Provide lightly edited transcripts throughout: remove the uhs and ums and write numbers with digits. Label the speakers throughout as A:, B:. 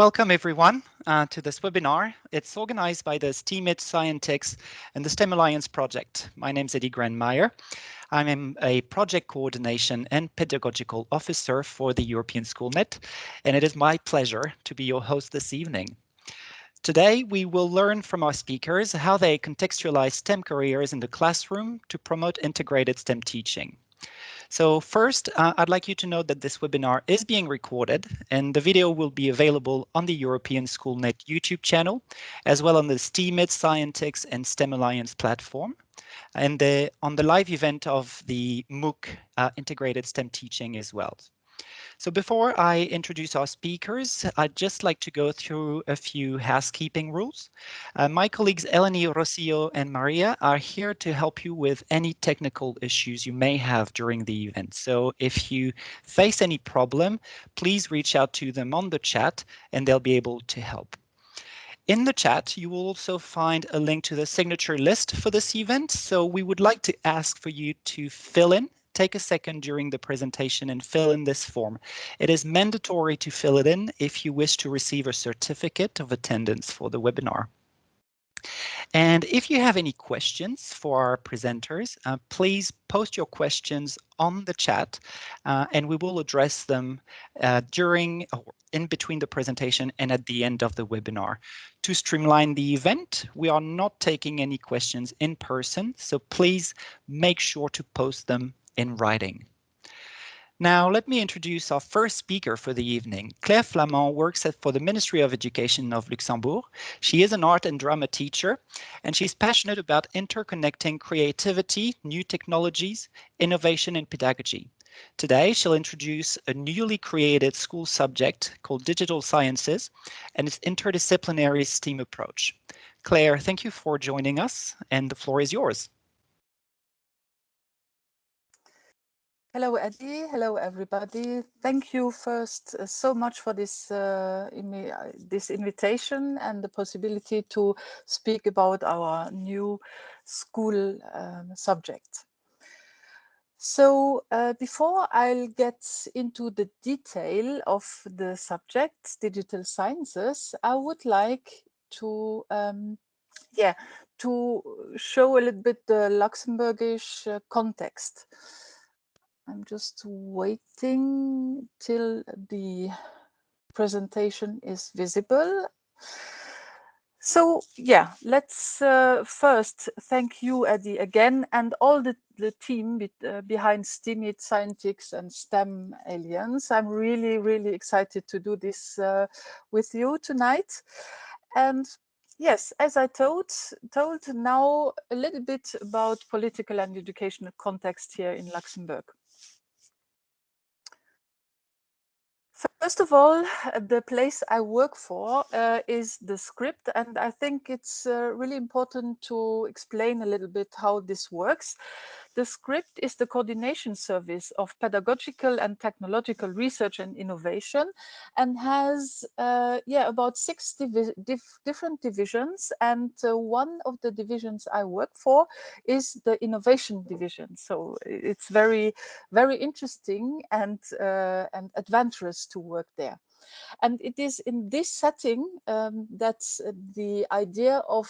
A: Welcome everyone to this webinar. It's organized by the IT Scientix and the STEM Alliance project. My name is Eddie Grandmeyer. I'm a project coordination and pedagogical officer for the European SchoolNet, and it is my pleasure to be your host this evening. Today, we will learn from our speakers how they contextualize STEM careers in the classroom to promote integrated STEM teaching. So first, I'd like you to know that this webinar is being recorded and the video will be available on the European SchoolNet YouTube channel, as well on the IT Scientix and STEM Alliance platform, and on the live event of the MOOC Integrated STEM Teaching as well. So before I introduce our speakers, I'd just like to go through a few housekeeping rules. My colleagues Eleni, Rocio, and Maria are here to help you with any technical issues you may have during the event. So if you face any problem, please reach out to them on the chat and they'll be able to help. In the chat, you will also find a link to the signature list for this event. So we would like to ask for you to take a second during the presentation and fill in this form. It is mandatory to fill it in if you wish to receive a certificate of attendance for the webinar. And if you have any questions for our presenters, please post your questions on the chat and we will address them during or in between the presentation and at the end of the webinar. To streamline the event, we are not taking any questions in person, so please make sure to post them in writing. Now, let me introduce our first speaker for the evening. Claire Flamand works for the Ministry of Education of Luxembourg. She is an art and drama teacher, and she's passionate about interconnecting creativity, new technologies, innovation, and pedagogy. Today, she'll introduce a newly created school subject called Digital Sciences and its interdisciplinary STEAM approach. Claire, thank you for joining us, and the floor is yours.
B: Hello, Eddie. Hello, everybody. Thank you first so much for this invitation and the possibility to speak about our new school subject. So before I'll get into the detail of the subject, digital sciences, I would like to to show a little bit the Luxembourgish context. I'm just waiting till the presentation is visible. So yeah, let's first thank you, Eddie, again, and all the team behind IT Scientix and STEM Alliance. I'm really excited to do this with you tonight. And yes, as I told now a little bit about political and educational context here in Luxembourg. First of all, the place I work for is the script, and I think it's really important to explain a little bit how this works. The script is the coordination service of pedagogical and technological research and innovation, and has about 6 different divisions. And one of the divisions I work for is the innovation division. So it's very interesting and adventurous to work there. And it is in this setting that the idea of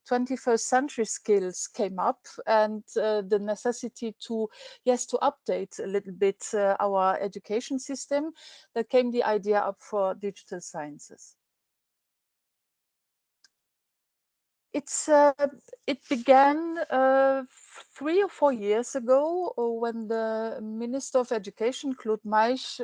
B: 21st century skills came up, and the necessity to update a little bit our education system. That came the idea up for digital sciences. It began 3 or 4 years ago when the Minister of Education, Claude Maisch,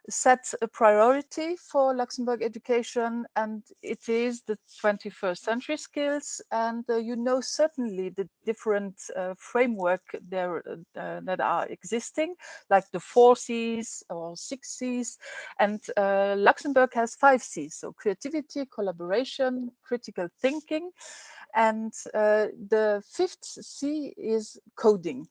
B: set a priority for Luxembourg education, and it is the 21st century skills. And you know certainly the different framework there that are existing, like the 4 Cs or 6 Cs, and Luxembourg has 5 Cs, so creativity, collaboration, critical thinking, and the 5th C is coding.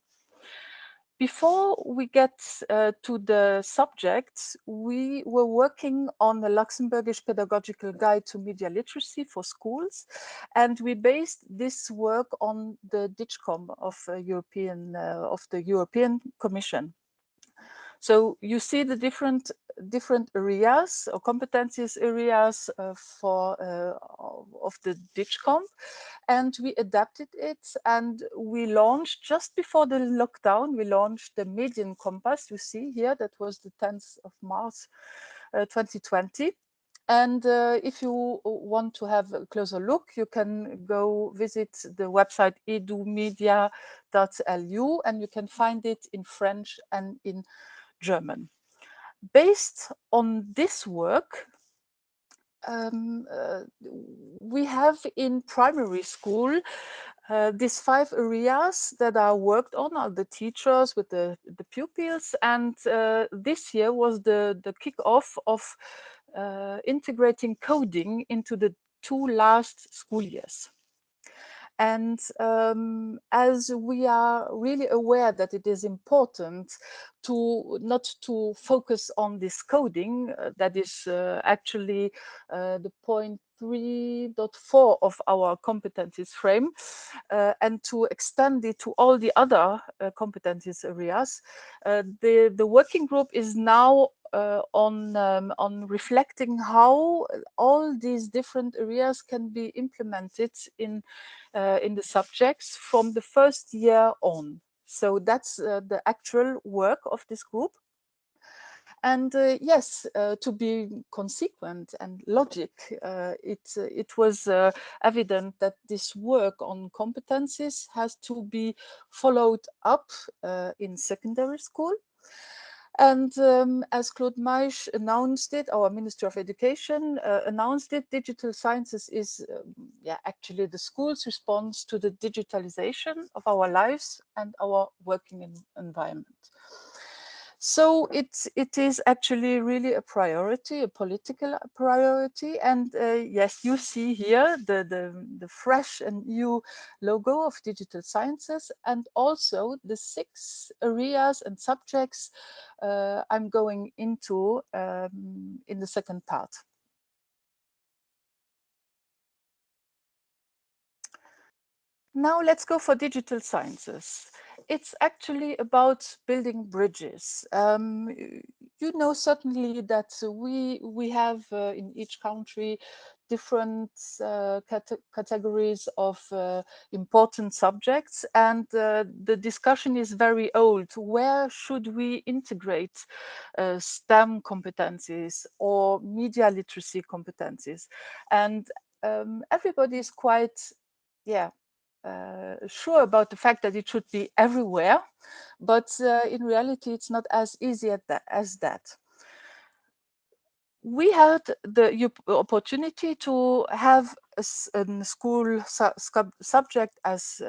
B: Before we get to the subject, we were working on the Luxembourgish Pedagogical Guide to Media Literacy for Schools, and we based this work on the DigCom of the European Commission. So you see the different areas or competencies areas for of the DigComp, and we adapted it, and we launched just before the lockdown. We launched the Median Compass. You see here, that was the 10th of March 2020. And if you want to have a closer look, you can go visit the website edumedia.lu, and you can find it in French and in German. Based on this work, we have in primary school these 5 areas that are worked on are the teachers with the pupils, and this year was the kick-off of integrating coding into the 2 last school years. And as we are really aware that it is important to not to focus on this coding, that is actually the point 3.4 of our competencies frame, and to extend it to all the other competencies areas. The working group is now on reflecting how all these different areas can be implemented in the subjects from the first year on. So that's the actual work of this group. And yes, to be consequent and logic, it was evident that this work on competencies has to be followed up in secondary school. And as Claude Maisch announced it, our Minister of Education announced it, digital sciences is actually the school's response to the digitalization of our lives and our working environment. So it is actually really a priority, a political priority. And yes, you see here the fresh and new logo of digital sciences, and also the 6 areas and subjects I'm going into in the second part. Now let's go for digital sciences. It's actually about building bridges. You know certainly that we have in each country different categories of important subjects, and the discussion is very old. Where should we integrate STEM competencies or media literacy competencies? And everybody is quite, sure about the fact that it should be everywhere, but in reality, it's not as easy as that. We had the opportunity to have a school subject as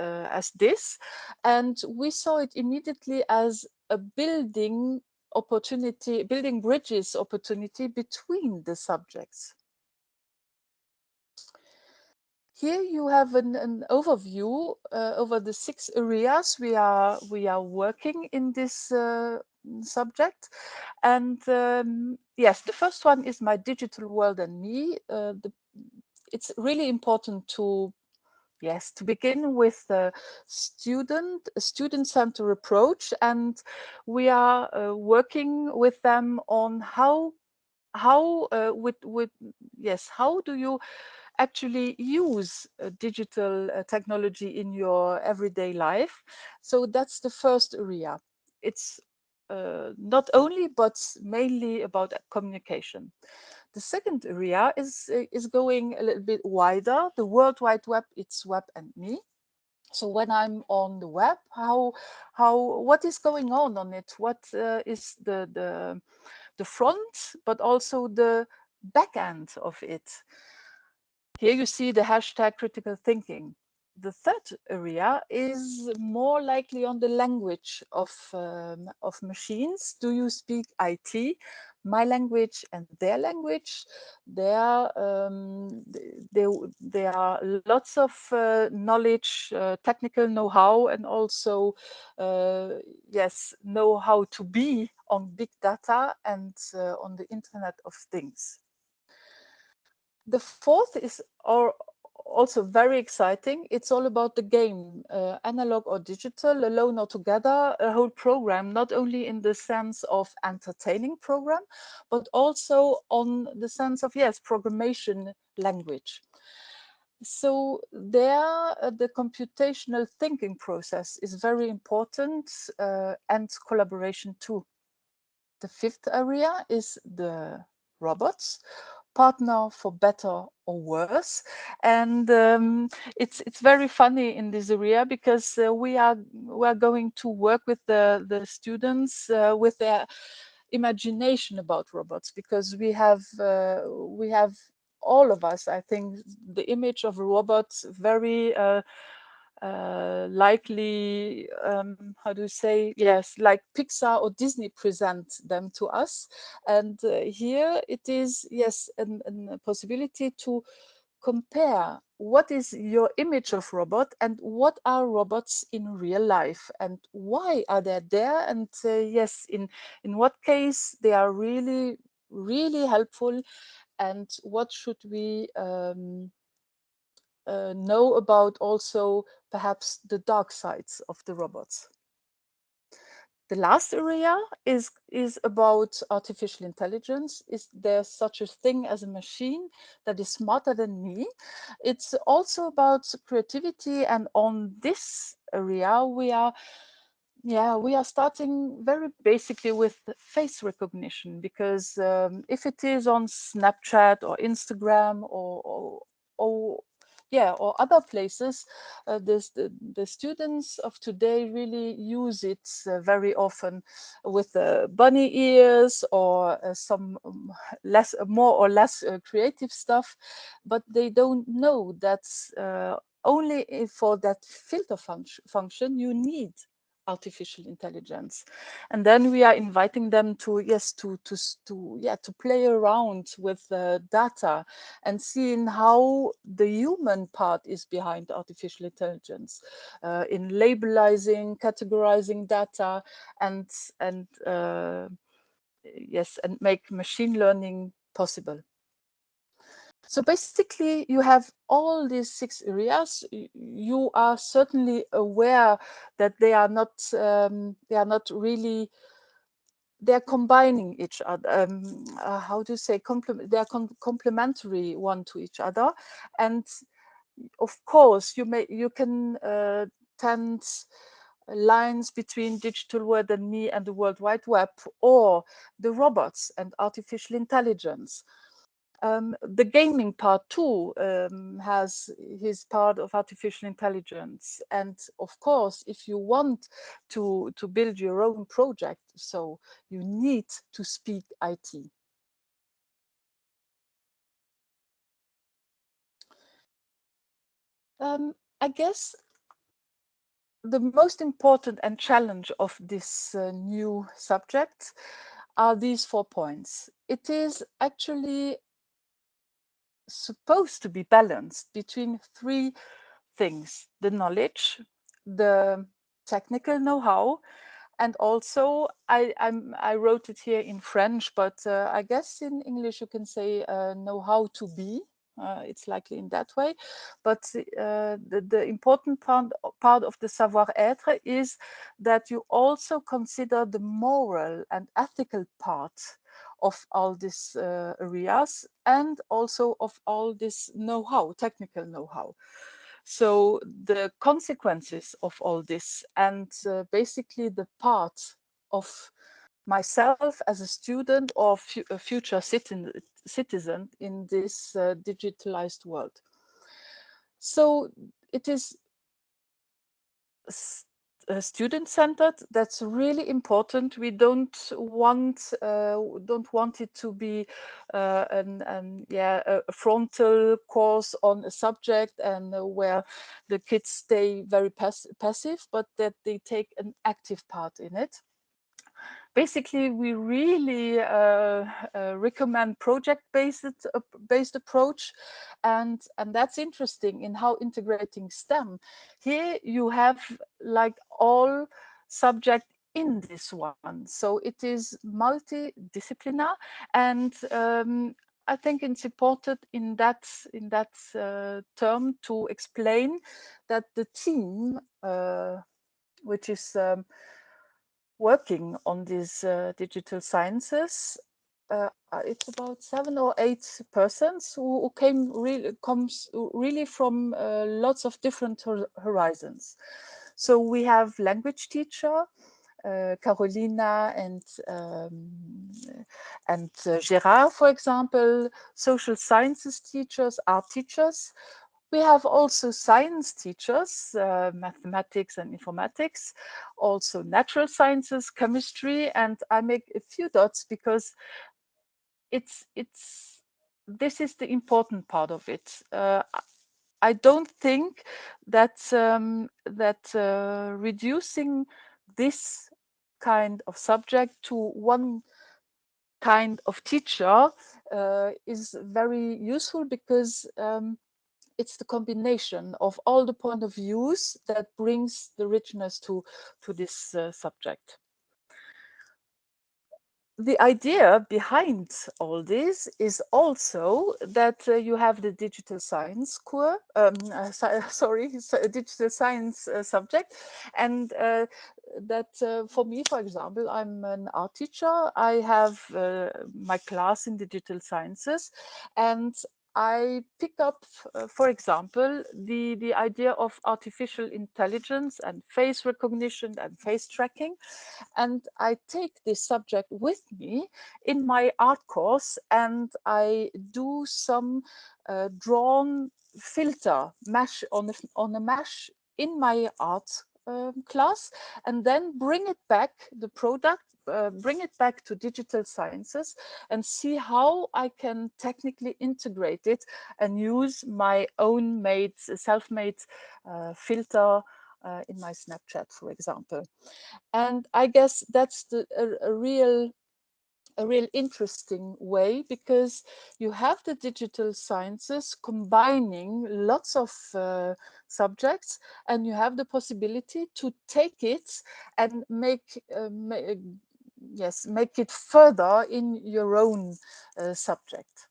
B: this, and we saw it immediately as a building opportunity, building bridges opportunity between the subjects. Here you have an overview over the 6 areas we are working in this subject. And yes, the first one is my digital world and me. It's really important to begin with a student-centered approach, and we are working with them on how do you actually use digital technology in your everyday life. So that's the first area. It's not only but mainly about communication. The second area is going a little bit wider. The World Wide Web, it's web and me. So when I'm on the web, what is going on it? What is the front, but also the back end of it? Here you see the hashtag critical thinking. The third area is more likely on the language of machines. Do you speak IT, my language and their language? There are lots of knowledge, technical know-how, and also know how to be on big data and on the Internet of Things. The fourth is also very exciting. It's all about the game, analog or digital, alone or together, a whole program, not only in the sense of entertaining program, but also on the sense of, yes, programmation language. So there, the computational thinking process is very important, and collaboration too. The fifth area is the robots, partner for better or worse. And it's very funny in this area because we are going to work with the students with their imagination about robots, because we have all of us, I think, the image of a robot very likely, how do you say, yes, like Pixar or Disney present them to us. And here it is, yes, a possibility to compare what is your image of robot and what are robots in real life, and why are they there, and yes, in what case they are really really helpful, and what should we know about also perhaps the dark sides of the robots. The last area is about artificial intelligence. Is there such a thing as a machine that is smarter than me? It's also about creativity, and on this area we are starting very basically with face recognition, because if it is on Snapchat or Instagram or yeah, or other places, the students of today really use it very often with bunny ears or some more or less creative stuff, but they don't know that only for that filter function you need artificial intelligence. And then we are inviting them to, yes, to play around with data and seeing how the human part is behind artificial intelligence, in labelizing, categorizing data, and and yes, and make machine learning possible. So basically, you have all these 6 areas. You are certainly aware that they are not really, they're combining each other. How to say, they are complementary one to each other, and of course, you can tend lines between digital world and me and the World Wide Web, or the robots and artificial intelligence. The gaming part too has his part of artificial intelligence, and of course, if you want to build your own project, so you need to speak IT. I guess the most important and challenge of this new subject are these 4 points. It is actually supposed to be balanced between 3 things: the knowledge, the technical know-how, and also I wrote it here in French, but I guess in English you can say know how to be. It's likely in that way, but the important part of the savoir-être is that you also consider the moral and ethical part of all these areas, and also of all this know-how, technical know-how. So the consequences of all this, and basically the part of myself as a student or a future citizen in this digitalized world. So it is student centered. That's really important. We don't want it to be a frontal course on a subject, and where the kids stay very passive, but that they take an active part in it. Basically, we really recommend project-based approach, and that's interesting in how integrating STEM. Here you have like all subject in this one, so it is multidisciplinary, and I think it's important in that term to explain that the team which is working on these digital sciences, it's about 7 or 8 persons who comes really from lots of different horizons. So we have language teacher, Carolina and Gérard, for example, social sciences teachers, art teachers. We have also science teachers, mathematics and informatics, also natural sciences, chemistry, and I make a few dots because this is the important part of it. I don't think that reducing this kind of subject to one kind of teacher is very useful, because it's the combination of all the point of views that brings the richness to this subject. The idea behind all this is also that you have the digital science core, digital science subject, and that for me, for example, I'm an art teacher. I have my class in digital sciences, and I pick up, for example, the idea of artificial intelligence and face recognition and face tracking, and I take this subject with me in my art course, and I do some drawn filter mesh on a mesh in my art class, and then bring it back, the product, bring it back to digital sciences and see how I can technically integrate it and use my own made, self-made filter in my Snapchat, for example. And I guess that's a real interesting way, because you have the digital sciences combining lots of subjects, and you have the possibility to take it and make it further in your own subject.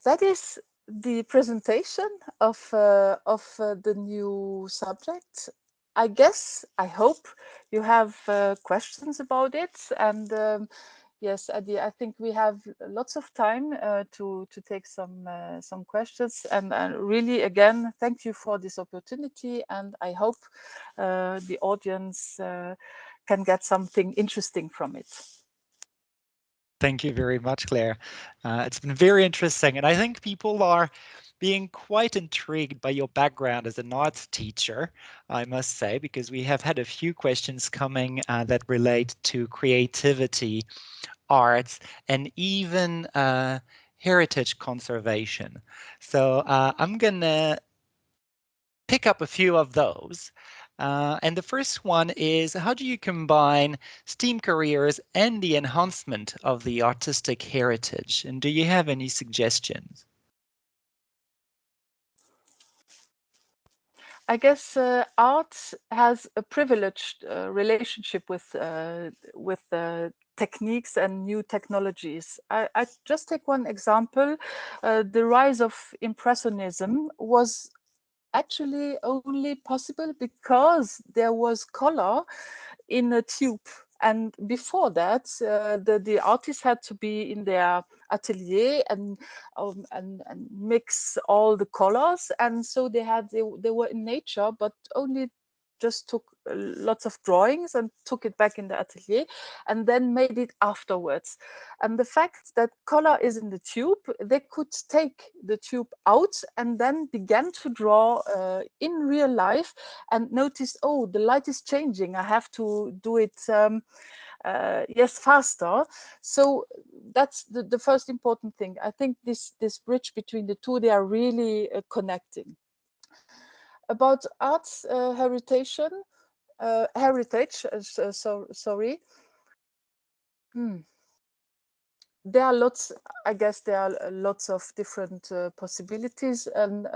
B: That is the presentation of the new subject. I guess, I hope you have questions about it, and yes, Adi, I think we have lots of time to take some questions. And really, again, thank you for this opportunity, and I hope the audience can get something interesting from it.
A: Thank you very much, Claire. It's been very interesting, and I think people are being quite intrigued by your background as an arts teacher, I must say, because we have had a few questions coming that relate to creativity, arts, and even heritage conservation. So I'm going to pick up a few of those. And the first one is, how do you combine STEAM careers and the enhancement of the artistic heritage? And do you have any suggestions?
B: I guess art has a privileged relationship with techniques and new technologies. I just take one example. The rise of Impressionism was actually only possible because there was color in a tube. And before that, the artists had to be in their atelier and mix all the colors. And so they were in nature, but only just took lots of drawings and took it back in the atelier and then made it afterwards. And the fact that color is in the tube, they could take the tube out and then began to draw in real life, and notice, oh, the light is changing, I have to do it faster. So that's the first important thing. I think this bridge between the two, they are really connecting. About arts heritage, sorry. There are lots, I guess there are lots of different possibilities, and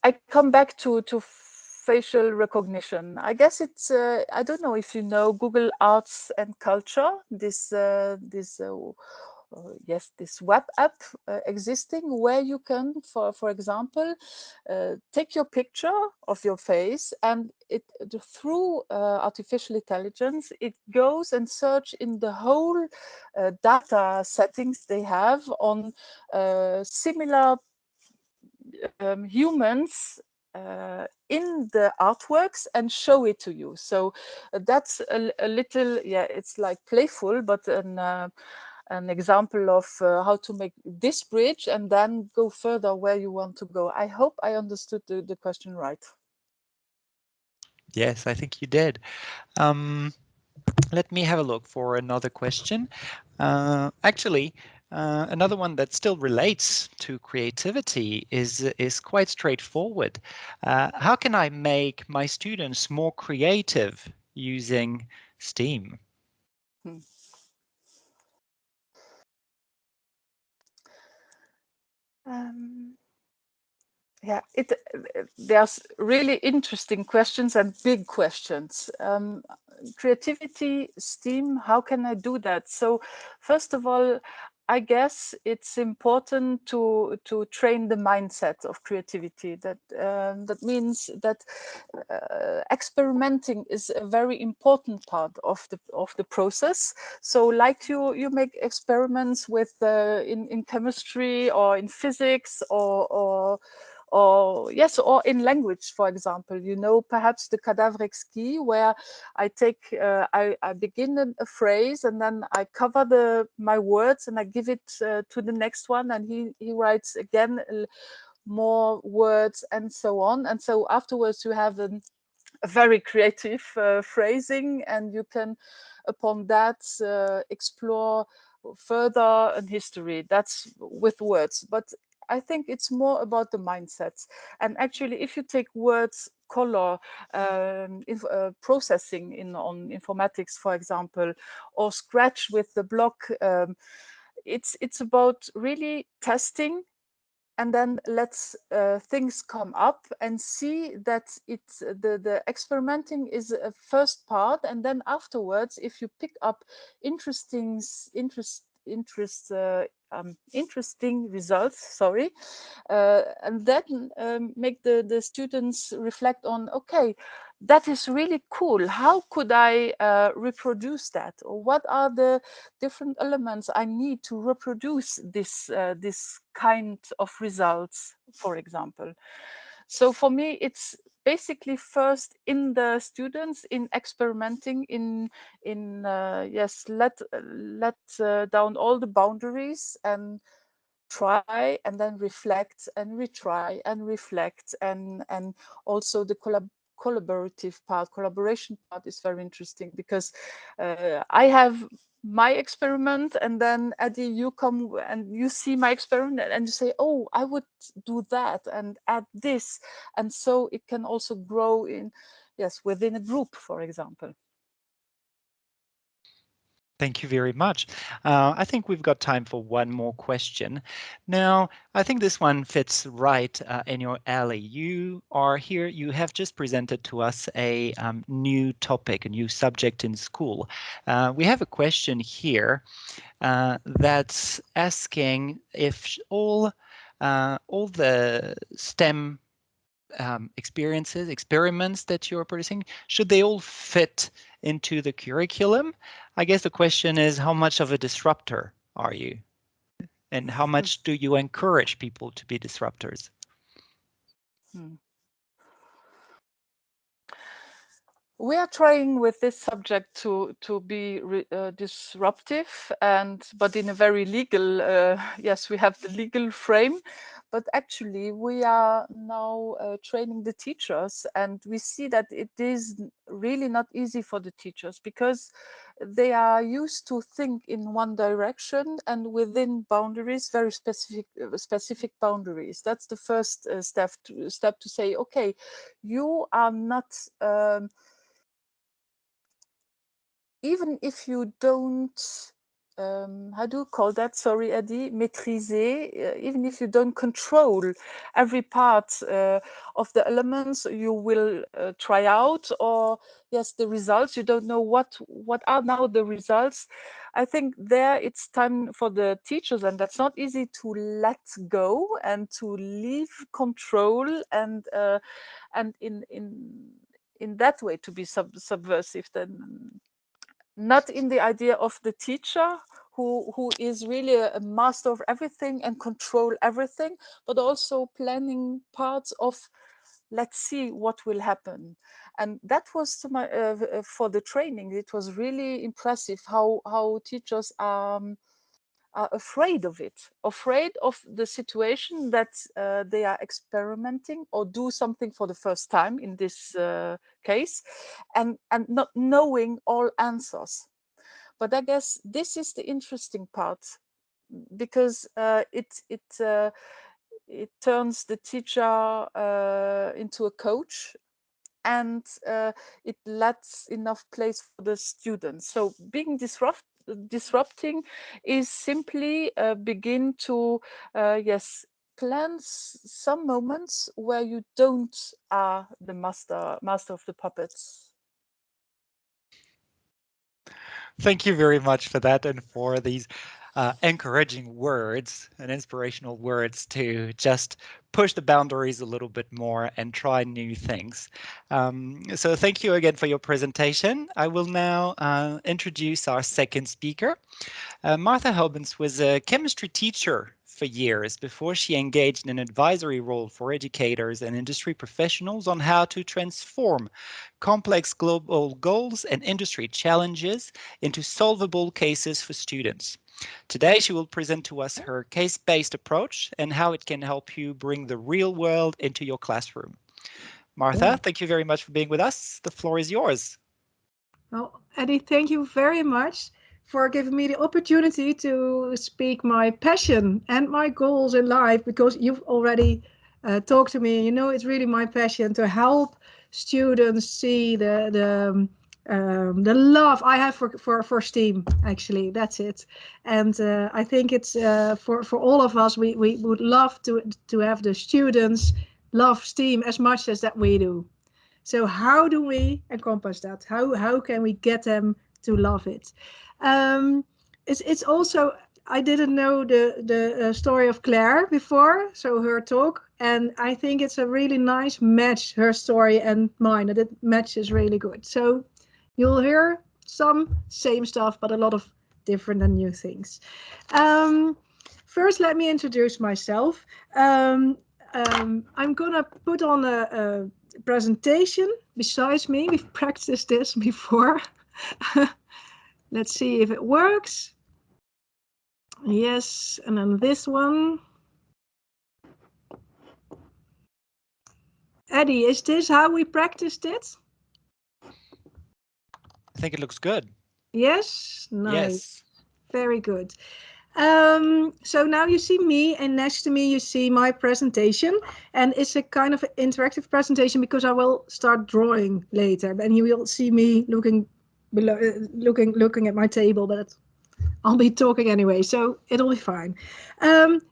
B: I come back to facial recognition. I guess it's I don't know if you know Google Arts and Culture. Yes, this web app existing where you can, for example, take your picture of your face, and it through artificial intelligence it goes and search in the whole data settings they have on similar humans in the artworks and show it to you. So that's a little, yeah, it's like playful, but an example of how to make this bridge and then go further where you want to go. I hope I understood the question right.
A: Yes, I think you did. Let me have a look for another question. Actually, another one that still relates to creativity is quite straightforward. How can I make my students more creative using STEAM?
B: Hmm. Um, yeah, there's really interesting questions and big questions. Creativity, STEAM, how can I do that? So first of all, I guess it's important to train the mindset of creativity. That means that experimenting is a very important part of the process. So like you make experiments with in chemistry or in physics or yes, or in language, for example, you know, perhaps the cadavre exquis, where I take I begin a phrase and then I cover my words and I give it to the next one, and he writes again more words and so on, and so afterwards you have a very creative phrasing, and you can upon that explore further in history. That's with words, but I think it's more about the mindsets. And actually, if you take words color processing in on informatics, for example, or scratch with the block, it's about really testing, and then let's things come up and see that it's the experimenting is a first part, and then afterwards if you pick up interesting interesting results, sorry, and then make the students reflect on, okay, that is really cool, how could I reproduce that, or what are the different elements I need to reproduce this kind of results, for example. So for me, it's basically first in the students, in experimenting, in yes, let down all the boundaries and try, and then reflect and retry and reflect, and also the collaborative part, collaboration part is very interesting, because I have my experiment, and then Eddie, you come and you see my experiment and you say, oh, I would do that and add this, and so it can also grow in, yes, within a group, for example.
A: Thank you very much. I think we've got time for one more question. Now, I think this one fits right in your alley. You are here, you have just presented to us a new topic, a new subject in school. We have a question here that's asking if all the STEM experiments that you're producing, should they all fit into the curriculum? I guess the question is, how much of a disruptor are you? And how much do you encourage people to be disruptors?
B: Hmm. We are trying with this subject to be disruptive, and but in a very legal. Yes, we have the legal frame, but actually we are now training the teachers, and we see that it is really not easy for the teachers, because they are used to think in one direction and within boundaries, very specific boundaries. That's the first step to say, okay, you are not. Even if you don't how do you call that? Sorry, Eddie, maîtriser, even if you don't control every part of the elements you will try out, or yes, the results, you don't know what are now the results. I think there it's time for the teachers, and that's not easy, to let go and to leave control, and in that way to be subversive, then not in the idea of the teacher who is really a master of everything and control everything, but also planning parts of, let's see what will happen. And that was to my for the training, it was really impressive how teachers are afraid of it, afraid of the situation that they are experimenting or do something for the first time in this case, and not knowing all answers. But I guess this is the interesting part, because it turns the teacher into a coach, and it lets enough place for the students. So being disrupting is simply begin to yes, plan some moments where you don't are the master of the puppets.
A: Thank you very much for that and for these encouraging words and inspirational words to just push the boundaries a little bit more and try new things. So thank you again for your presentation. I will now introduce our second speaker. Martha Hobbins was a chemistry teacher for years before she engaged in an advisory role for educators and industry professionals on how to transform complex global goals and industry challenges into solvable cases for students. Today, she will present to us her case-based approach and how it can help you bring the real world into your classroom. Martha, thank you very much for being with us. The floor is yours.
C: Well, Eddie, thank you very much for giving me the opportunity to speak my passion and my goals in life, because you've already talked to me. You know, it's really my passion to help students see the love I have for STEAM. Actually, that's it. And I think it's for all of us. We would love to have the students love STEAM as much as that we do. So how do we encompass that? How can we get them to love it? It's also, I didn't know the story of Claire before, so her talk, and I think it's a really nice match, her story and mine. That it matches really good. So you'll hear some same stuff, but a lot of different and new things. First, let me introduce myself. I'm gonna put on a presentation besides me. We've practiced this before. Let's see if it works. Yes, and then this one. Eddie, is this how we practiced it?
A: I think it looks good.
C: Yes, nice.
A: Yes.
C: Very good. So now you see me, and next to me you see my presentation, and it's a kind of interactive presentation because I will start drawing later, and you will see me looking below, looking at my table, but I'll be talking anyway, so it'll be fine.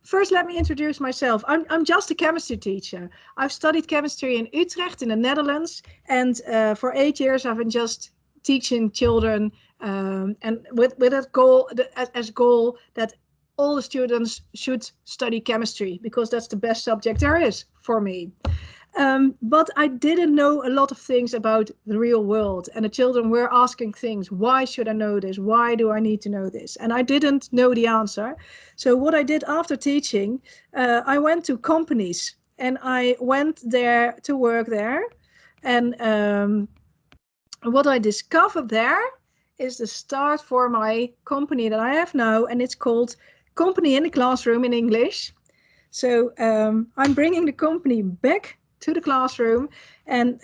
C: First, let me introduce myself. I'm just a chemistry teacher. I've studied chemistry in Utrecht in the Netherlands, and for 8 years I've been just teaching children, and with a goal, as goal that all the students should study chemistry, because that's the best subject there is for me. But I didn't know a lot of things about the real world, and the children were asking things. Why should I know this? Why do I need to know this? And I didn't know the answer. So what I did after teaching, I went to companies, and I went there to work there. And what I discovered there is the start for my company that I have now, and it's called Company in the Classroom in English. So I'm bringing the company back to the classroom, and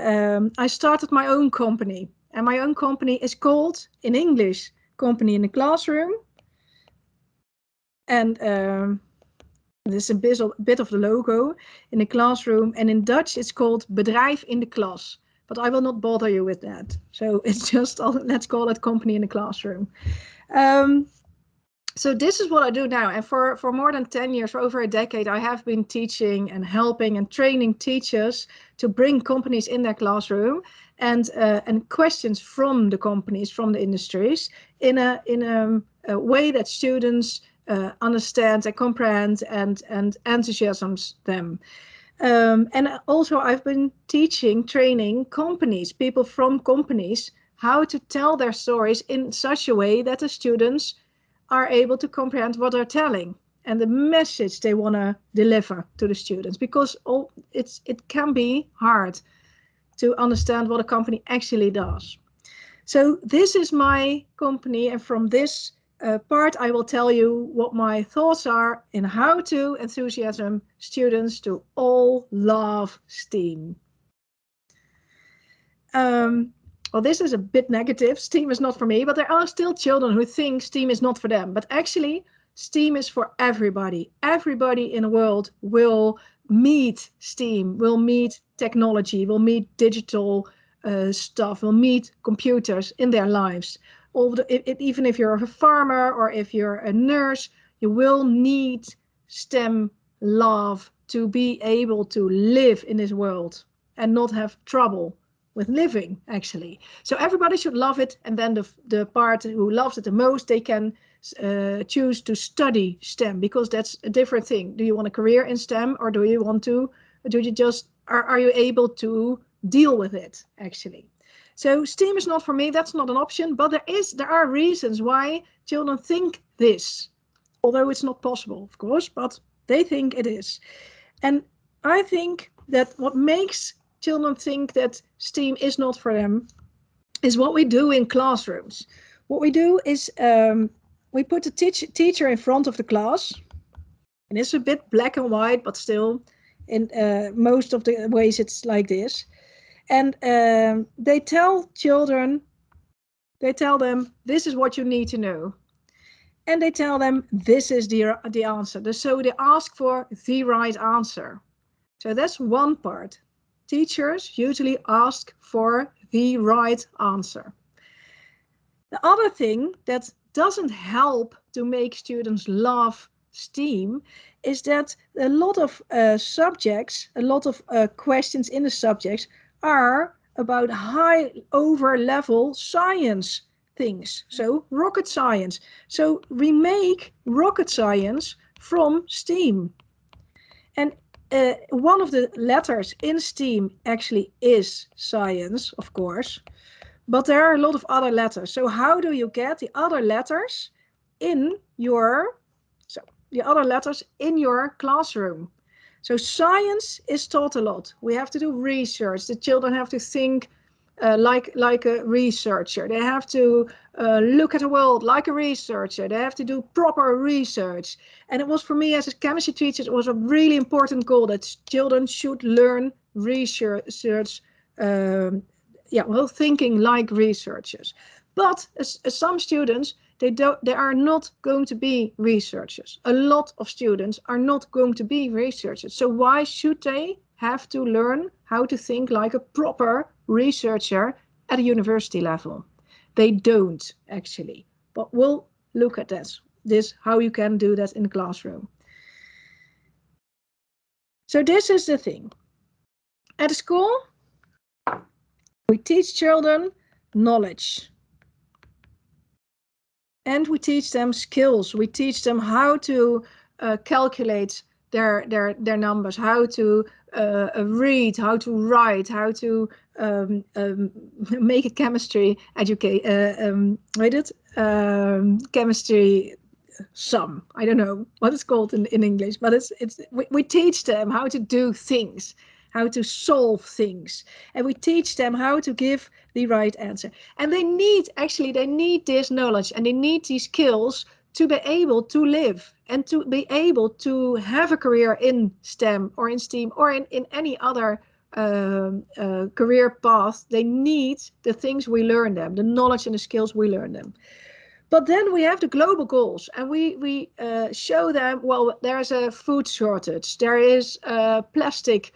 C: I started my own company. And my own company is called, in English, Company in the Classroom. And this is a bit of the logo in the classroom. And in Dutch, it's called Bedrijf in de Klas. But I will not bother you with that. So it's just, let's call it Company in the Classroom. So this is what I do now. And for more than 10 years, for over a decade, I have been teaching and helping and training teachers to bring companies in their classroom and questions from the companies, from the industries, in a way that students understand and comprehend and enthusiasms them. And also I've been teaching, training companies, people from companies, how to tell their stories in such a way that the students are able to comprehend what they're telling and the message they want to deliver to the students, because it can be hard to understand what a company actually does. So this is my company, and from this part I will tell you what my thoughts are in how to enthusiasm students to all love STEAM. Well, this is a bit negative. STEAM is not for me, but there are still children who think STEAM is not for them. But actually, STEAM is for everybody. Everybody in the world will meet STEAM, will meet technology, will meet digital stuff, will meet computers in their lives. Even if you're a farmer or if you're a nurse, you will need STEM love to be able to live in this world and not have trouble with living, actually. So everybody should love it, and then the part who loves it the most, they can choose to study STEM, because that's a different thing. Do you want a career in STEM, or do you just are you able to deal with it, actually? So STEAM is not for me. That's not an option, but there are reasons why children think this, although it's not possible, of course, but they think it is. And I think that what makes children think that STEAM is not for them is what we do in classrooms. What we do is we put the teacher in front of the class, and it's a bit black and white, but still in most of the ways it's like this. And they tell them, this is what you need to know. And they tell them, this is the answer. So they ask for the right answer. So that's one part. Teachers usually ask for the right answer. The other thing that doesn't help to make students love STEAM is that a lot of subjects, a lot of questions in the subjects are about high over level science things. So rocket science. So we make rocket science from STEAM. And one of the letters in STEAM actually is science, of course, but there are a lot of other letters. So how do you get the other letters in your classroom? So science is taught a lot. We have to do research. The children have to think like a researcher. They have to look at the world like a researcher. They have to do proper research. And it was, for me as a chemistry teacher, it was a really important goal that children should learn research, thinking like researchers. But as some students, they are not going to be researchers. A lot of students are not going to be researchers. So why should they have to learn how to think like a proper researcher at a university level? They don't, actually. But we'll look at this how you can do that in the classroom. So this is the thing. At school, we teach children knowledge. And we teach them skills. We teach them how to calculate their numbers, how to read, how to write, how to make a chemistry chemistry sum. I don't know what it's called in English, but we teach them how to do things, how to solve things, and we teach them how to give the right answer. And they need this knowledge, and they need these skills to be able to live and to be able to have a career in STEM or in STEAM or in any other career path. They need the things we learn them, the knowledge and the skills we learn them. But then we have the global goals, and we show them, well, there's a food shortage, there is plastic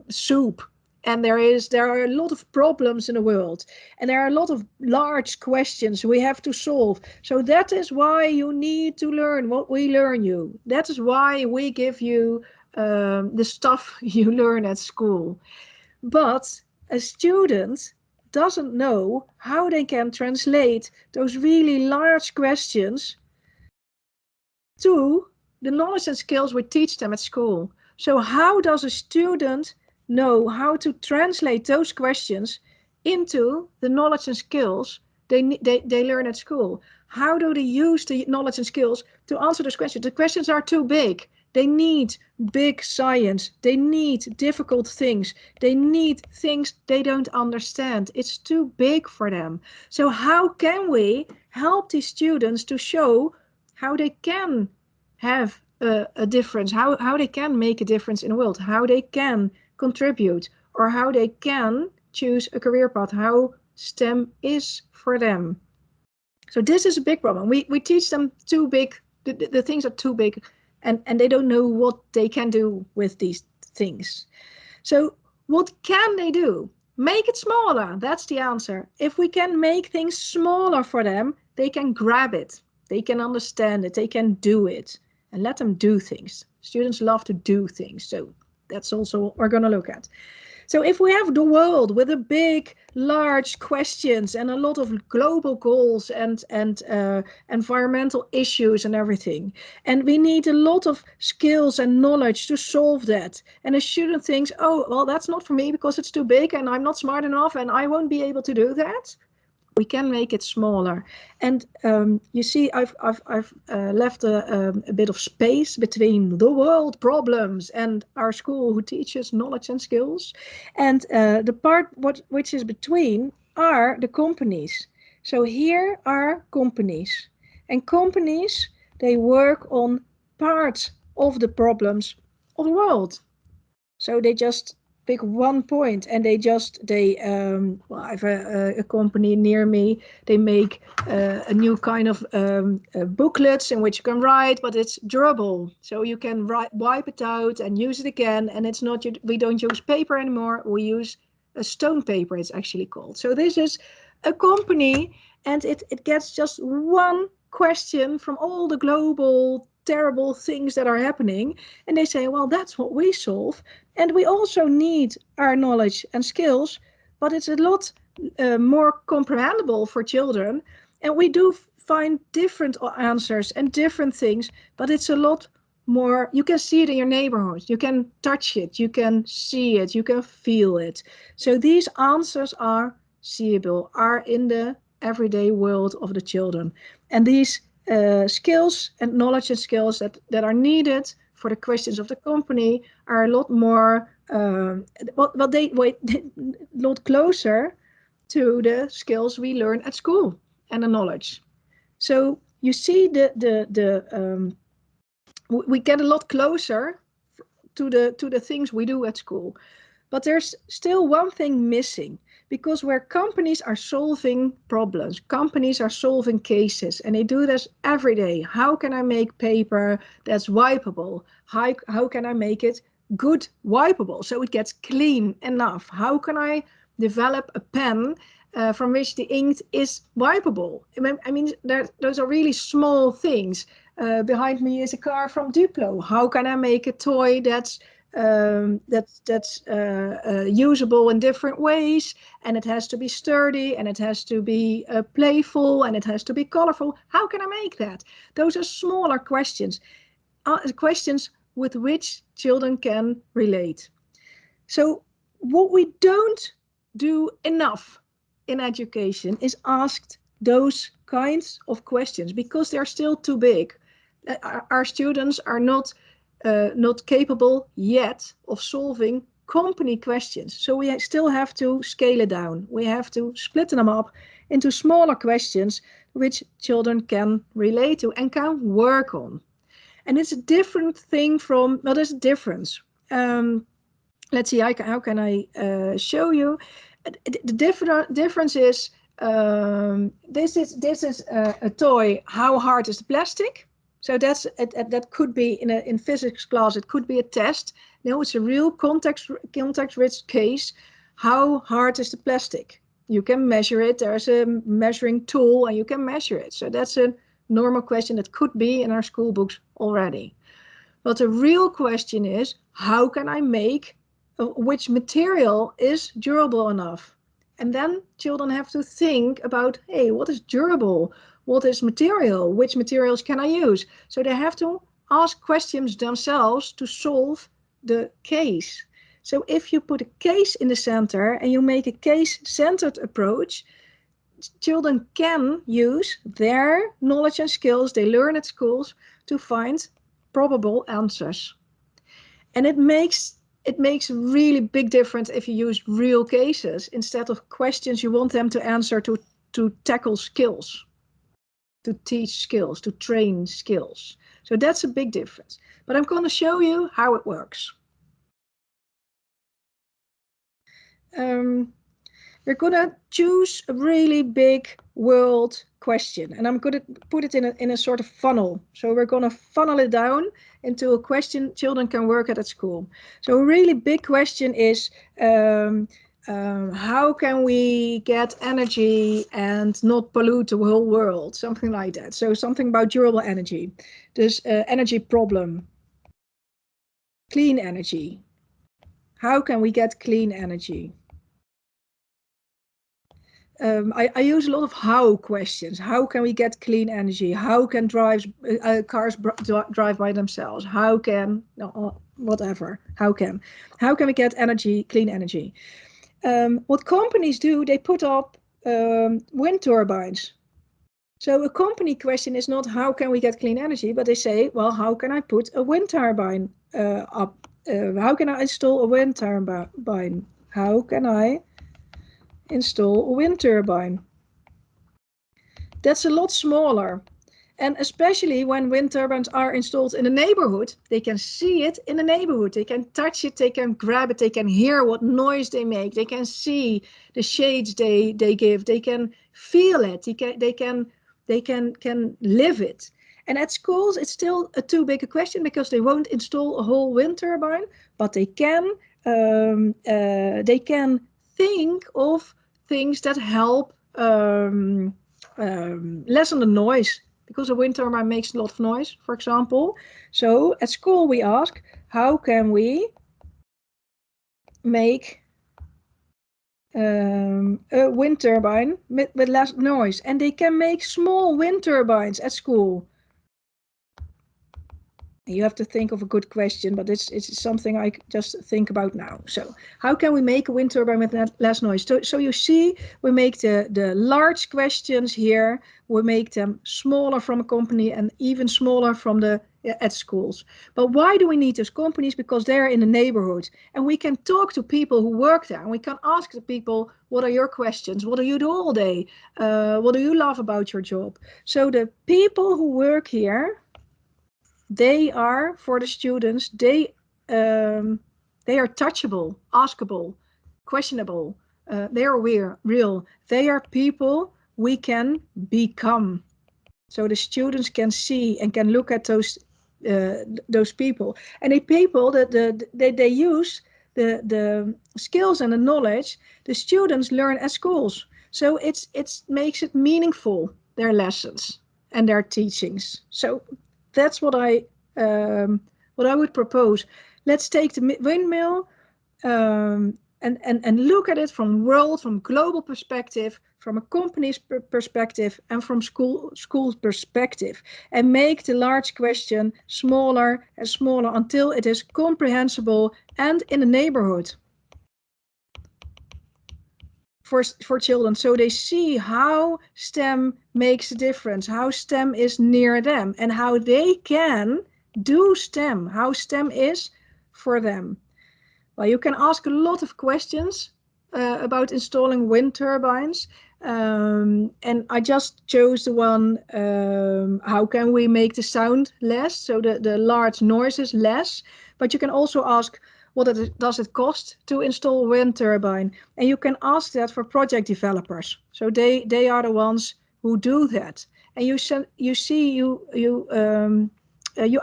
C: soup and there are a lot of problems in the world, and there are a lot of large questions we have to solve. So that is why you need to learn what we learn you. That is why we give you the stuff you learn at school. But a student doesn't know how they can translate those really large questions to the knowledge and skills we teach them at school. So how does a student know how to translate those questions into the knowledge and skills they learn at school? How do they use the knowledge and skills to answer those questions? The questions are too big. They need big science. They need difficult things. They need things they don't understand. It's too big for them. So how can we help these students to show how they can have a difference, how they can make a difference in the world, how they can contribute, or how they can choose a career path, how STEM is for them. So this is a big problem. We teach them too big, the things are too big, and they don't know what they can do with these things. So what can they do? Make it smaller. That's the answer. If we can make things smaller for them, they can grab it. They can understand it. They can do it. And let them do things. Students love to do things. So that's also what we're going to look at. So if we have the world with a big, large questions and a lot of global goals and environmental issues and everything, and we need a lot of skills and knowledge to solve that, and a student thinks, oh, well, that's not for me because it's too big and I'm not smart enough and I won't be able to do that. We can make it smaller. And you see, I've left a bit of space between the world problems and our school who teaches knowledge and skills. And the part which is between are the companies. So here are companies. And companies, they work on parts of the problems of the world. So they just pick one point and well, I have a company near me. They make a new kind of booklets in which you can write, but it's durable. So you can wipe it out and use it again. And it's not, we don't use paper anymore. We use a stone paper, it's actually called. So this is a company, and it gets just one question from all the global terrible things that are happening, and they say, well, that's what we solve, and we also need our knowledge and skills, but it's a lot more comprehensible for children, and we do find different answers and different things, but it's a lot more, you can see it in your neighborhood, you can touch it, you can see it, you can feel it. So these answers are seeable, are in the everyday world of the children, and these skills and knowledge and skills that are needed for the questions of the company are a lot more, they wait a lot closer to the skills we learn at school and the knowledge. So you see we get a lot closer to the things we do at school. But there's still one thing missing, because where companies are solving problems, companies are solving cases, and they do this every day. How can I make paper that's wipeable? How can I make it good wipeable so it gets clean enough? How can I develop a pen from which the ink is wipeable? I mean, those are really small things. Behind me is a car from Duplo. How can I make a toy that's usable in different ways, and it has to be sturdy, and it has to be playful, and it has to be colorful? How can I make that? Those are smaller questions, questions with which children can relate. So what we don't do enough in education is ask those kinds of questions, because they're still too big. Our students are not capable yet of solving company questions. So we still have to scale it down. We have to split them up into smaller questions which children can relate to and can work on. And it's a different thing from, well, there's a difference. Let's see, how can I show you? The difference is, this is a toy. How hard is the plastic? So that could be in physics class. It could be a test. No, it's a real context-rich case. How hard is the plastic? You can measure it. There's a measuring tool and you can measure it. So that's a normal question that could be in our school books already. But the real question is, how can I make which material is durable enough? And then children have to think about, hey, what is durable? What is material? Which materials can I use? So they have to ask questions themselves to solve the case. So if you put a case in the center and you make a case-centered approach, children can use their knowledge and skills they learn at schools to find probable answers. And it makes a really big difference if you use real cases instead of questions you want them to answer to tackle skills, to teach skills, to train skills. So that's a big difference. But I'm going to show you how it works. We're going to choose a really big world question, and I'm going to put it in a sort of funnel. So we're going to funnel it down into a question children can work at school. So a really big question is, how can we get energy and not pollute the whole world? Something like that. So something about durable energy. This energy problem. Clean energy. How can we get clean energy? I use a lot of how questions. How can we get clean energy? How can cars drive by themselves? How can, whatever, how can we get energy, clean energy? What companies do, they put up wind turbines. So a company question is not how can we get clean energy, but they say, well, how can I put a wind turbine up? How can I install a wind turbine? How can I install a wind turbine? That's a lot smaller. And especially when wind turbines are installed in a neighborhood, they can see it in the neighborhood. They can touch it, they can grab it, they can hear what noise they make, they can see the shades they give, they can feel it, they can live it. And at schools, it's still too big a question because they won't install a whole wind turbine, but they can think of things that help lessen the noise, because a wind turbine makes a lot of noise, for example. So at school we ask, how can we make a wind turbine with less noise? And they can make small wind turbines at school. You have to think of a good question, but it's something I just think about now. So how can we make a wind turbine with less noise? So you see, we make the large questions here, we make them smaller from a company and even smaller from at schools. But why do we need those companies? Because they're in the neighborhood and we can talk to people who work there and we can ask the people, what are your questions? What do you do all day? What do you love about your job? So the people who work here, they are, for the students, they are touchable, askable, questionable. They are real. They are people we can become. So the students can see and can look at those people, and the people that they use the skills and the knowledge the students learn at schools. So it makes it meaningful, their lessons and their teachings. So that's what I would propose. Let's take the windmill and look at it from global perspective, from a company's perspective, and from school's perspective, and make the large question smaller and smaller until it is comprehensible and in the neighborhood for children, so they see how STEM makes a difference, how STEM is near them, and how they can do STEM, how STEM is for them. Well, you can ask a lot of questions about installing wind turbines, and I just chose the one, how can we make the sound less, so the large noises less, but you can also ask, what does it cost to install a wind turbine? And you can ask that for project developers. So they are the ones who do that. And you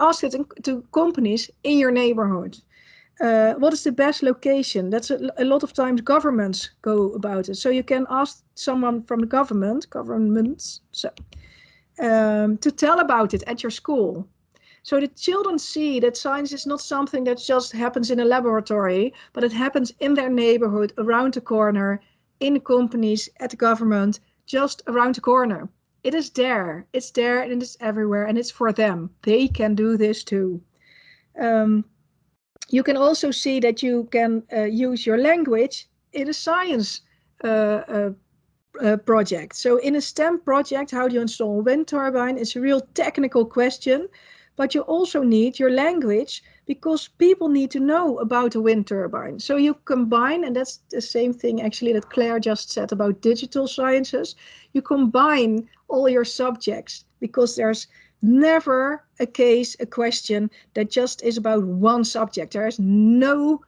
C: ask it to companies in your neighborhood. what is the best location? That's a lot of times governments go about it. So you can ask someone from the governments, to tell about it at your school. So the children see that science is not something that just happens in a laboratory, but it happens in their neighborhood, around the corner, in the companies, at the government, just around the corner. It is there. It's there and it's everywhere, and it's for them. They can do this too. You can also see that you can use your language in a science project. So in a STEM project, how do you install a wind turbine? It's a real technical question, but you also need your language because people need to know about a wind turbine. So you combine, and that's the same thing actually that Claire just said about digital sciences, you combine all your subjects because there's never a question that just is about one subject. There is no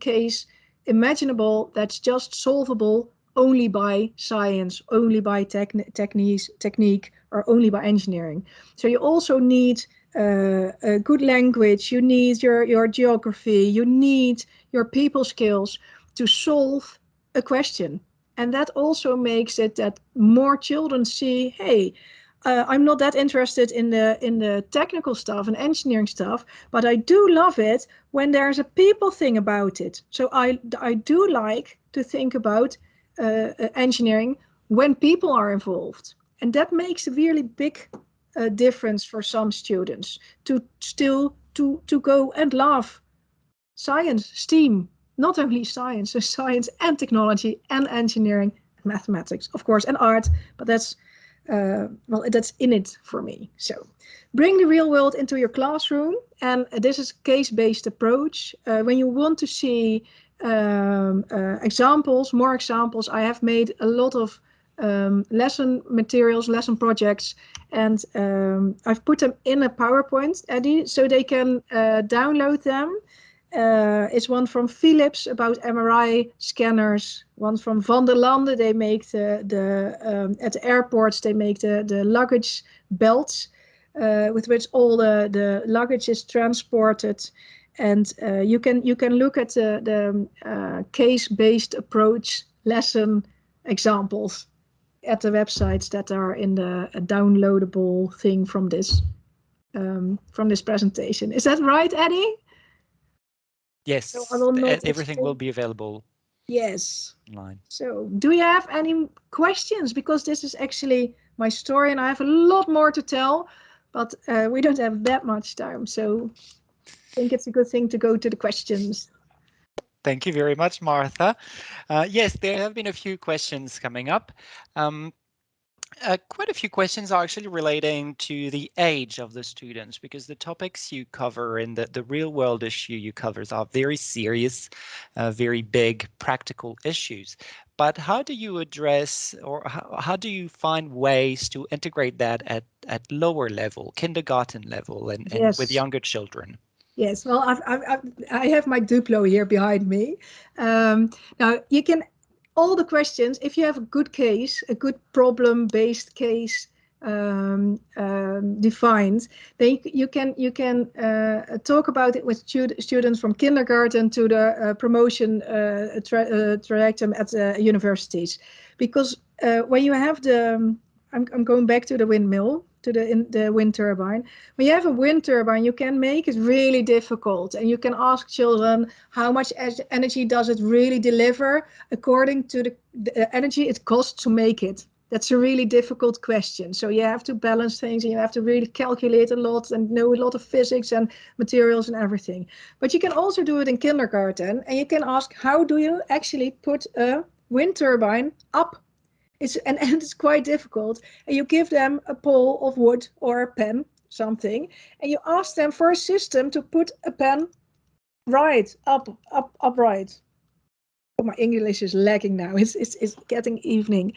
C: case imaginable that's just solvable only by science, only by technique, or only by engineering. So you also need a good language, you need your geography, you need your people skills to solve a question. And that also makes it that more children see, hey, I'm not that interested in the technical stuff and engineering stuff, but I do love it when there's a people thing about it. So I do like to think about engineering when people are involved. And that makes a really big difference for some students to go and love science, STEAM, not only science, so science and technology and engineering, and mathematics, of course, and art, but that's that's in it for me. So bring the real world into your classroom, and this is case-based approach. When you want to see more examples, I have made a lot of lesson materials, lesson projects, and I've put them in a PowerPoint, Eddie, so they can download them. It's one from Philips about MRI scanners, one from Van der Lande, they make at the airports, they make the luggage belts with which all the luggage is transported. And you can look at the case-based approach lesson examples at the websites that are in the downloadable thing from this presentation. Is that right, Eddie?
A: Yes,
C: So I will not
A: everything will be available.
C: Yes.
A: Online.
C: So do you have any questions? Because this is actually my story and I have a lot more to tell, but we don't have that much time. So I think it's a good thing to go to the questions.
A: Thank you very much, Martha. Yes, there have been a few questions coming up. Quite a few questions are actually relating to the age of the students, because the topics you cover and the real world issue you cover are very serious, very big practical issues. But how do you address, or how do you find ways to integrate that at lower level, kindergarten level, and with younger children?
C: Yes, well, I have my Duplo here behind me. Now you can, all the questions, if you have a good case, a good problem-based case defined, then you can talk about it with students from kindergarten to the promotion trajectum at universities. Because when you have I'm going back to the windmill, to the wind turbine. When you have a wind turbine, you can make it really difficult, and you can ask children how much energy does it really deliver according to the energy it costs to make it. That's a really difficult question. So you have to balance things, and you have to really calculate a lot and know a lot of physics and materials and everything. But you can also do it in kindergarten, and you can ask, how do you actually put a wind turbine up? And it's quite difficult. And you give them a pole of wood or a pen, something, and you ask them for a system to put a pen upright. Oh, my English is lagging now. It's getting evening.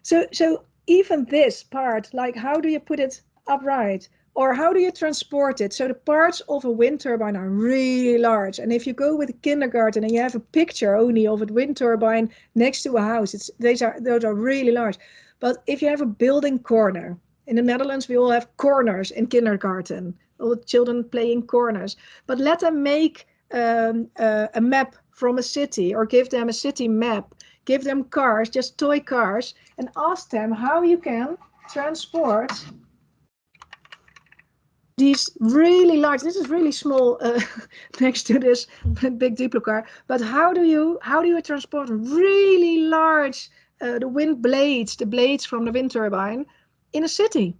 C: So even this part, like how do you put it upright? Or how do you transport it? So the parts of a wind turbine are really large. And if you go with a kindergarten and you have a picture only of a wind turbine next to a house, those are really large. But if you have a building corner, in the Netherlands, we all have corners in kindergarten. All the children play in corners. But let them make a map from a city, or give them a city map, give them cars, just toy cars, and ask them how you can transport these really large, this is really small next to this big Duplo car, but how do you transport really large the blades from the wind turbine in a city?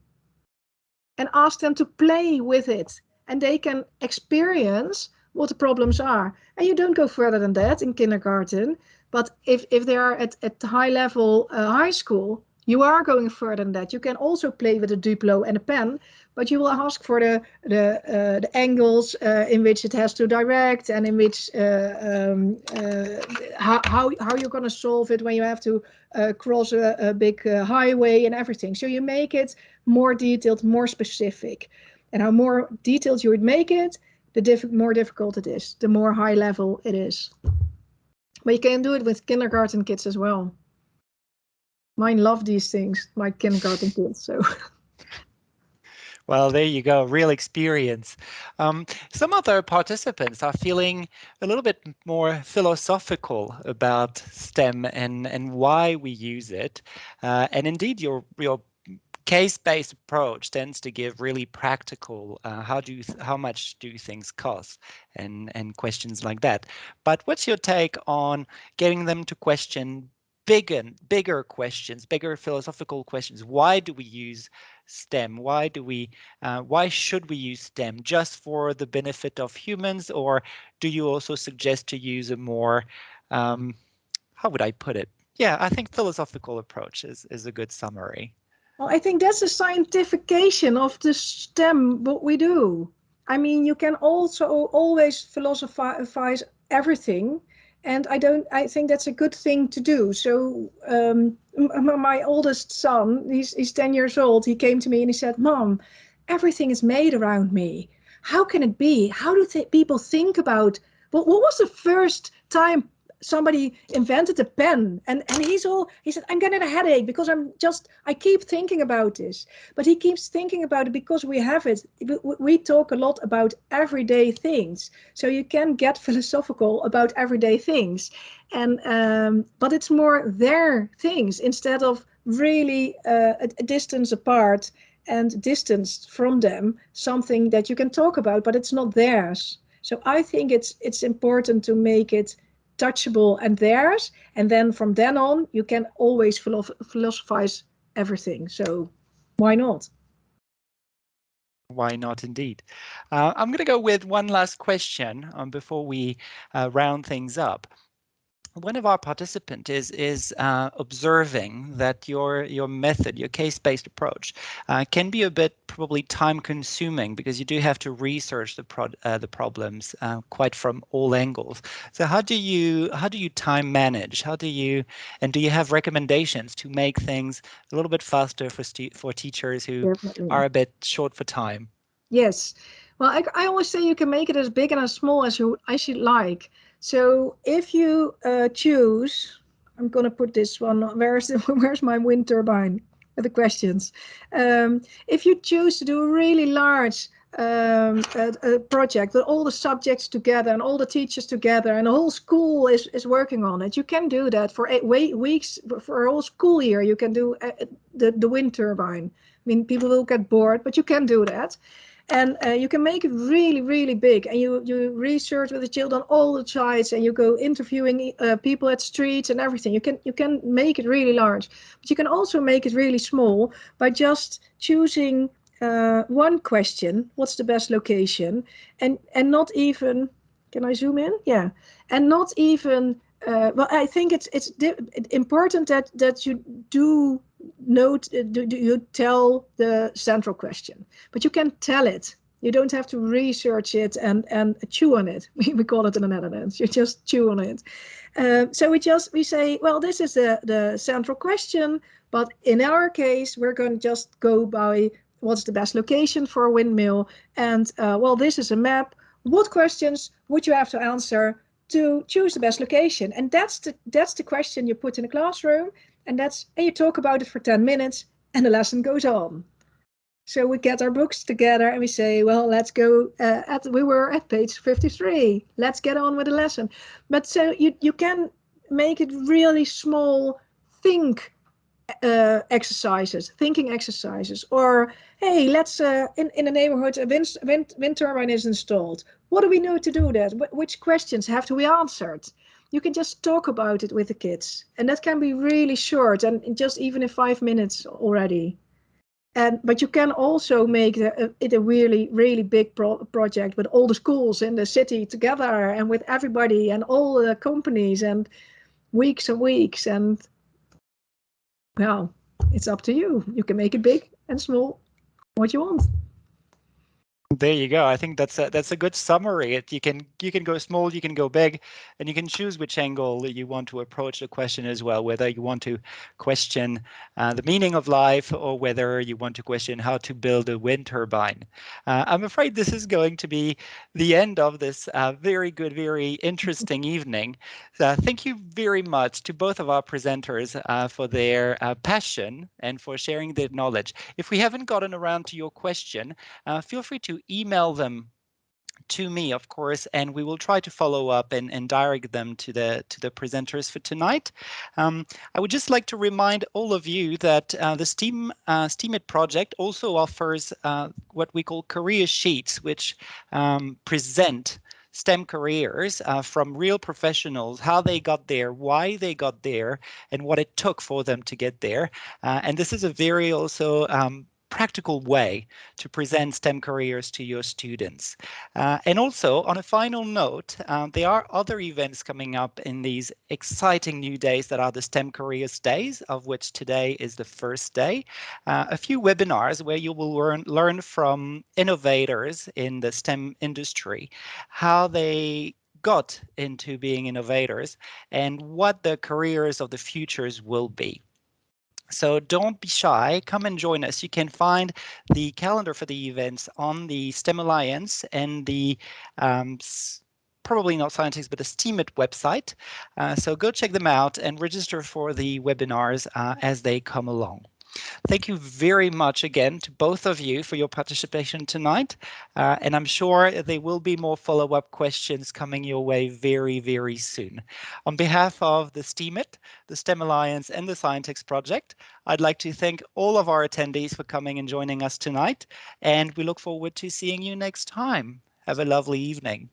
C: And ask them to play with it, and they can experience what the problems are. And you don't go further than that in kindergarten, but if they are at high level high school, you are going further than that. You can also play with a Duplo and a pen, but you will ask for the angles in which it has to direct, and in which how you're going to solve it when you have to cross a big highway and everything. So you make it more detailed, more specific. And how more detailed you would make it, the more difficult it is, the more high level it is. But you can do it with kindergarten kids as well. Mine love these things, my kindergarten kids. So.
A: Well, there you go, real experience. Some other participants are feeling a little bit more philosophical about STEM and why we use it. And indeed, your case-based approach tends to give really practical, how much do things cost, and questions like that. But what's your take on getting them to question bigger questions, bigger philosophical questions? Why do we use STEM? Why should we use STEM? Just for the benefit of humans, or do you also suggest to use a more, how would I put it? Yeah, I think philosophical approach is a good summary.
C: Well, I think that's a scientification of the STEM, what we do. I mean, you can also always philosophize everything, and I think that's a good thing to do. So my oldest son, he's 10 years old, he came to me and he said, "Mom, everything is made around me. How can it be? How do people think about, what was the first time somebody invented a pen?" And he said, "I'm getting a headache because I keep thinking about this." But he keeps thinking about it because we have it. We talk a lot about everyday things, so you can get philosophical about everyday things, and but it's more their things instead of really a distance apart and distanced from them, something that you can talk about, but it's not theirs. So I think it's important to make it touchable and theirs, and then from then on you can always philosophize everything. So why not?
A: Why not, indeed. I'm going to go with one last question before we round things up. One of our participants is observing that your method, your case-based approach, can be a bit probably time-consuming, because you do have to research the problems quite from all angles. So how do you time manage? Do you have recommendations to make things a little bit faster for teachers who
C: Definitely.
A: are a bit short for time?
C: Yes. Well, I always say you can make it as big and as small as you like. So if you choose, I'm going to put this one, where's my wind turbine with the questions. If you choose to do a really large a project with all the subjects together and all the teachers together and the whole school is working on it, you can do that for 8 weeks, for a whole school year. You can do the wind turbine. I mean, people will get bored, but you can do that. And you can make it really, really big. And you research with the children all the sides, and you go interviewing people at streets and everything. You can make it really large, but you can also make it really small by just choosing one question: what's the best location? And not even. Can I zoom in? Yeah, and not even. Well, I think it's important that you do note, you tell the central question, but you can tell it. You don't have to research it and chew on it. We call it in the Netherlands. You just chew on it. So we say, well, this is the central question, but in our case, we're going to just go by what's the best location for a windmill, and well, this is a map. What questions would you have to answer to choose the best location? And that's the question you put in the classroom, and you talk about it for 10 minutes, and the lesson goes on. So we get our books together and we say, well, let's go. We were at page 53. Let's get on with the lesson. But so you can make it really small. Think exercises, thinking exercises, or hey, let's in the neighborhood a wind turbine is installed. What do we know to do that? Which questions have to be answered? You can just talk about it with the kids, and that can be really short and just even in 5 minutes already. But you can also make it a really big project with all the schools in the city together and with everybody and all the companies and weeks and weeks. And well, it's up to you. You can make it big and small, what you want.
A: There you go. I think that's a good summary. You can go small, you can go big, and you can choose which angle you want to approach the question as well. Whether you want to question the meaning of life, or whether you want to question how to build a wind turbine. I'm afraid this is going to be the end of this very good, very interesting evening. Thank you very much to both of our presenters for their passion and for sharing their knowledge. If we haven't gotten around to your question, feel free to email them to me, of course, and we will try to follow up and direct them to the presenters for tonight. I would just like to remind all of you that the STEAMit project also offers what we call career sheets, which present STEM careers from real professionals, how they got there, why they got there, and what it took for them to get there. And this is a very also practical way to present STEM careers to your students. And also, on a final note, there are other events coming up in these exciting new days that are the STEM Careers Days, of which today is the first day. A few webinars where you will learn from innovators in the STEM industry, how they got into being innovators and what the careers of the futures will be. So don't be shy, come and join us. You can find the calendar for the events on the STEM Alliance and the probably not Scientix, but the STEAMit website. So go check them out and register for the webinars as they come along. Thank you very much again to both of you for your participation tonight. And I'm sure there will be more follow-up questions coming your way very, very soon. On behalf of the STEAMit, the STEM Alliance, and the Scientix project, I'd like to thank all of our attendees for coming and joining us tonight. And we look forward to seeing you next time. Have a lovely evening.